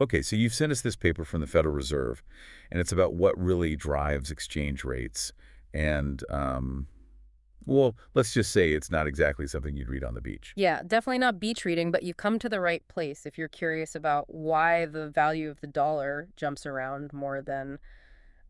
Okay, so you've sent us this paper from the Federal Reserve, and it's about what really drives exchange rates. And, well, let's just say it's not exactly something you'd read on the beach. Yeah, definitely not beach reading, but you've come to the right place if you're curious about why the value of the dollar jumps around more than,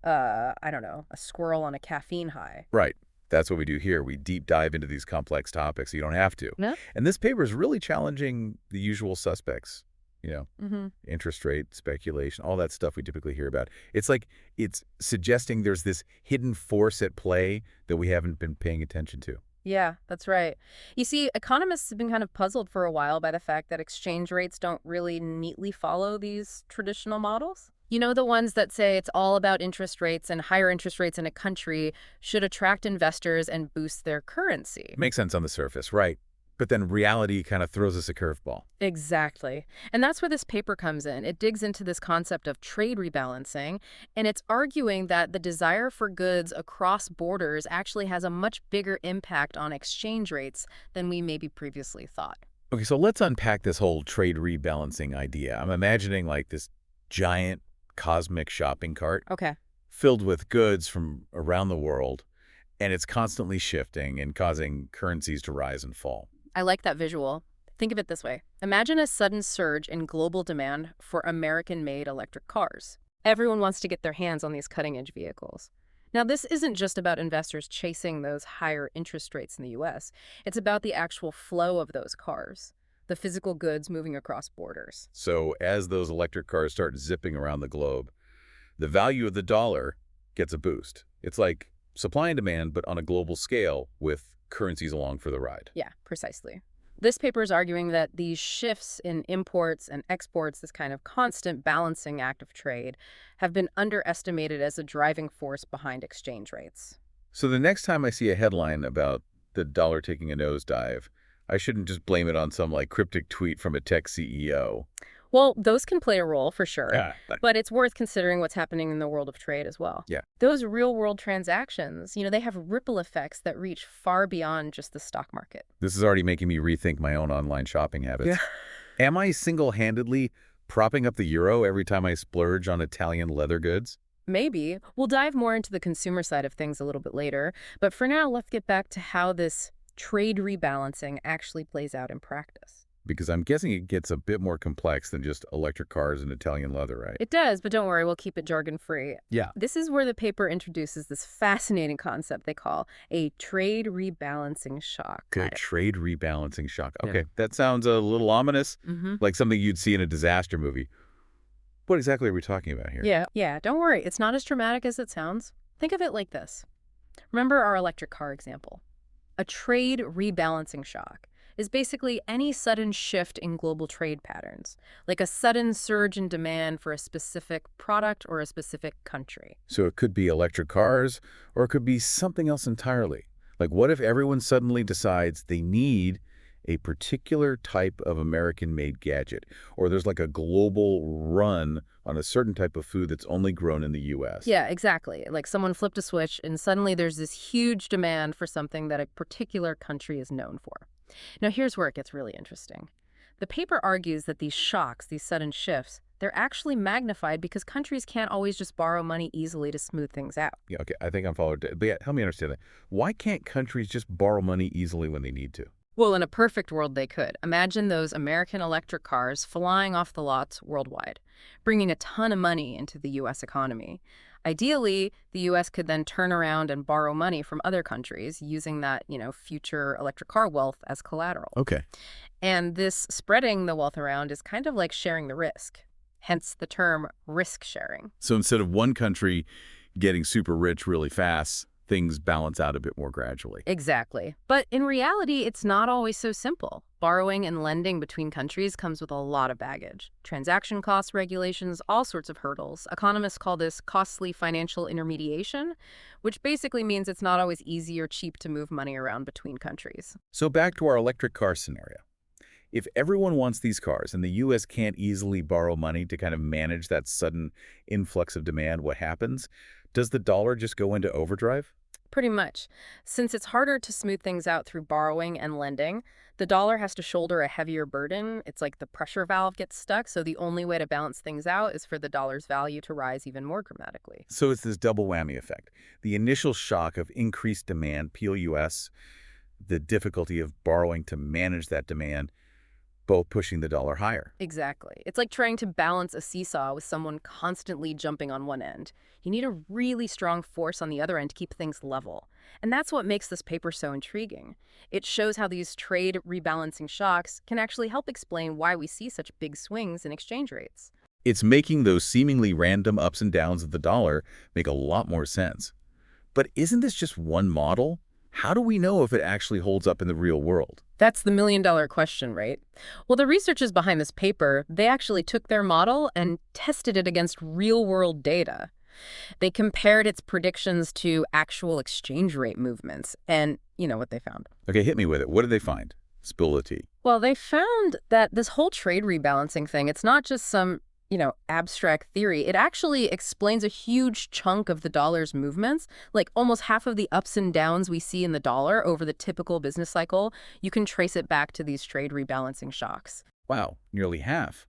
I don't know, a squirrel on a caffeine high. Right. That's what we do here. We deep dive into these complex topics so you don't have to. No? And this paper is really challenging the usual suspects, you know, Mm-hmm. interest rate, speculation, all that stuff we typically hear about. It's like it's suggesting there's this hidden force at play that we haven't been paying attention to. Yeah, that's right. You see, economists have been kind of puzzled for a while by the fact that exchange rates don't really neatly follow these traditional models. You know, the ones that say it's all about interest rates and higher interest rates in a country should attract investors and boost their currency. Makes sense on the surface, right? But then reality kind of throws us a curveball. Exactly. And that's where this paper comes in. It digs into this concept of trade rebalancing, and it's arguing that the desire for goods across borders actually has a much bigger impact on exchange rates than we maybe previously thought. Okay, so let's unpack this whole trade rebalancing idea. I'm imagining like this giant cosmic shopping cart Okay. filled with goods from around the world, and it's constantly shifting and causing currencies to rise and fall. I like that visual. Think of it this way. Imagine a sudden surge in global demand for American-made electric cars. Everyone wants to get their hands on these cutting-edge vehicles. Now, this isn't just about investors chasing those higher interest rates in the US. It's about the actual flow of those cars, the physical goods moving across borders. So as those electric cars start zipping around the globe, the value of the dollar gets a boost. It's like supply and demand, but on a global scale with currencies along for the ride. Yeah, precisely. This paper is arguing that these shifts in imports and exports, this kind of constant balancing act of trade, have been underestimated as a driving force behind exchange rates. So the next time I see a headline about the dollar taking a nosedive, I shouldn't just blame it on some like cryptic tweet from a tech CEO. Well, those can play a role for sure, Yeah, but it's worth considering what's happening in the world of trade as well. yeah. Those real-world transactions, they have ripple effects that reach far beyond just the stock market. This is already making me rethink my own online shopping habits. Am I single-handedly propping up the euro every time I splurge on Italian leather goods? Maybe. We'll dive more into the consumer side of things a little bit later, but for now, let's get back to how this trade rebalancing actually plays out in practice. Because I'm guessing it gets a bit more complex than just electric cars and Italian leather, right? It does, but don't worry, we'll keep it jargon-free. Yeah. This is where the paper introduces this fascinating concept they call a trade rebalancing shock. The trade rebalancing shock. Yeah. Okay, that sounds a little ominous, Mm-hmm. like something you'd see in a disaster movie. What exactly are we talking about here? Yeah, don't worry. It's not as dramatic as it sounds. Think of it like this. Remember our electric car example. A trade rebalancing shock is basically any sudden shift in global trade patterns, like a sudden surge in demand for a specific product or a specific country. So it could be electric cars, or it could be something else entirely. Like what if everyone suddenly decides they need a particular type of American-made gadget, or there's like a global run on a certain type of food that's only grown in the U.S.? Yeah, exactly. Like someone flipped a switch and suddenly there's this huge demand for something that a particular country is known for. Now, here's where it gets really interesting. The paper argues that these shocks, these sudden shifts, they're actually magnified because countries can't always just borrow money easily to smooth things out. Yeah, okay, I think I'm following. But yeah, help me understand that. Why can't countries just borrow money easily when they need to? Well, in a perfect world, they could. Imagine those American electric cars flying off the lots worldwide, bringing a ton of money into the U.S. economy. Ideally, the U.S. could then turn around and borrow money from other countries using that, future electric car wealth as collateral. Okay. And this spreading the wealth around is kind of like sharing the risk, hence the term risk sharing. So instead of one country getting super rich really fast, things balance out a bit more gradually. Exactly. But in reality, it's not always so simple. Borrowing and lending between countries comes with a lot of baggage. Transaction costs, regulations, all sorts of hurdles. Economists call this costly financial intermediation, which basically means it's not always easy or cheap to move money around between countries. So back to our electric car scenario. If everyone wants these cars and the U.S. can't easily borrow money to kind of manage that sudden influx of demand, what happens? Does the dollar just go into overdrive? Pretty much. Since it's harder to smooth things out through borrowing and lending, the dollar has to shoulder a heavier burden. It's like the pressure valve gets stuck, so the only way to balance things out is for the dollar's value to rise even more dramatically. So it's this double whammy effect. The initial shock of increased demand, PLUS, the difficulty of borrowing to manage that demand, both pushing the dollar higher. Exactly. It's like trying to balance a seesaw with someone constantly jumping on one end. You need a really strong force on the other end to keep things level. And that's what makes this paper so intriguing. It shows how these trade rebalancing shocks can actually help explain why we see such big swings in exchange rates. It's making those seemingly random ups and downs of the dollar make a lot more sense. But isn't this just one model? How do we know if it actually holds up in the real world? That's the million-dollar question, right? Well, the researchers behind this paper, they actually took their model and tested it against real-world data. They compared its predictions to actual exchange rate movements, and you know what they found. Okay, hit me with it. What did they find? Spill the tea. Well, they found that this whole trade rebalancing thing, it's not just some, abstract theory. It actually explains a huge chunk of the dollar's movements, like almost half of the ups and downs we see in the dollar over the typical business cycle. You can trace it back to these trade rebalancing shocks. Wow, nearly half.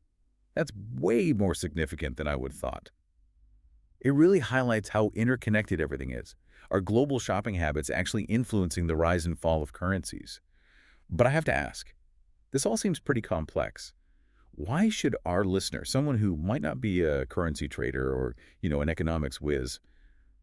That's way more significant than I would have thought. It really highlights how interconnected everything is. Our global shopping habits actually influencing the rise and fall of currencies. But I have to ask, this all seems pretty complex. Why should our listener, someone who might not be a currency trader or, an economics whiz,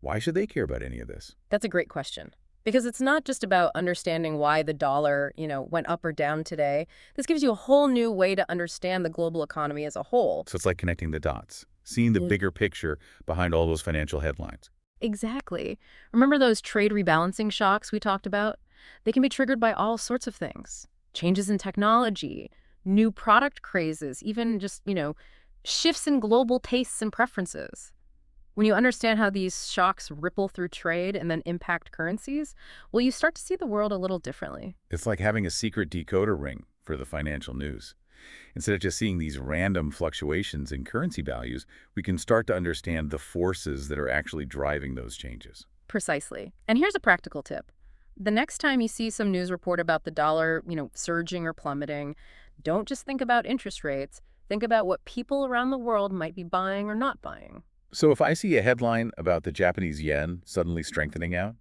why should they care about any of this? That's a great question. Because it's not just about understanding why the dollar, went up or down today. This gives you a whole new way to understand the global economy as a whole. So it's like connecting the dots, seeing the Mm. bigger picture behind all those financial headlines. Exactly. Remember those trade rebalancing shocks we talked about? They can be triggered by all sorts of things. Changes in technology, new product crazes, even just, shifts in global tastes and preferences. When you understand how these shocks ripple through trade and then impact currencies, well, you start to see the world a little differently. It's like having a secret decoder ring for the financial news. Instead of just seeing these random fluctuations in currency values, we can start to understand the forces that are actually driving those changes. Precisely. And here's a practical tip. The next time you see some news report about the dollar, surging or plummeting, don't just think about interest rates. Think about what people around the world might be buying or not buying. So if I see a headline about the Japanese yen suddenly strengthening out,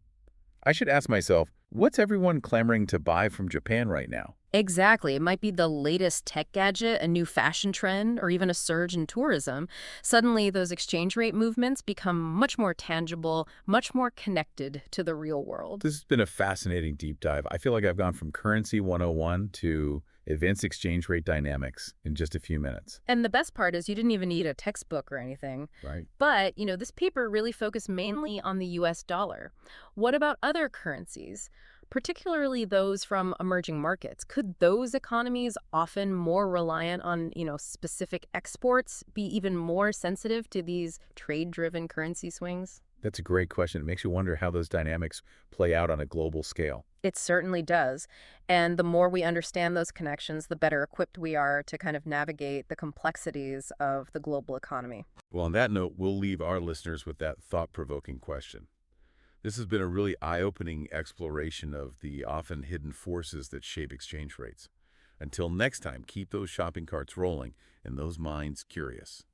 I should ask myself, what's everyone clamoring to buy from Japan right now? Exactly. It might be the latest tech gadget, a new fashion trend, or even a surge in tourism. Suddenly, those exchange rate movements become much more tangible, much more connected to the real world. This has been a fascinating deep dive. I feel like I've gone from Currency 101 to advanced exchange rate dynamics in just a few minutes, And the best part is you didn't even need a textbook or anything. right? But, this paper really focused mainly on the US dollar. What about other currencies, particularly those from emerging markets? Could those economies, often more reliant on, specific exports, be even more sensitive to these trade-driven currency swings? That's a great question. It makes you wonder how those dynamics play out on a global scale. It certainly does. And the more we understand those connections, the better equipped we are to kind of navigate the complexities of the global economy. Well, on that note, we'll leave our listeners with that thought-provoking question. This has been a really eye-opening exploration of the often hidden forces that shape exchange rates. Until next time, keep those shopping carts rolling and those minds curious.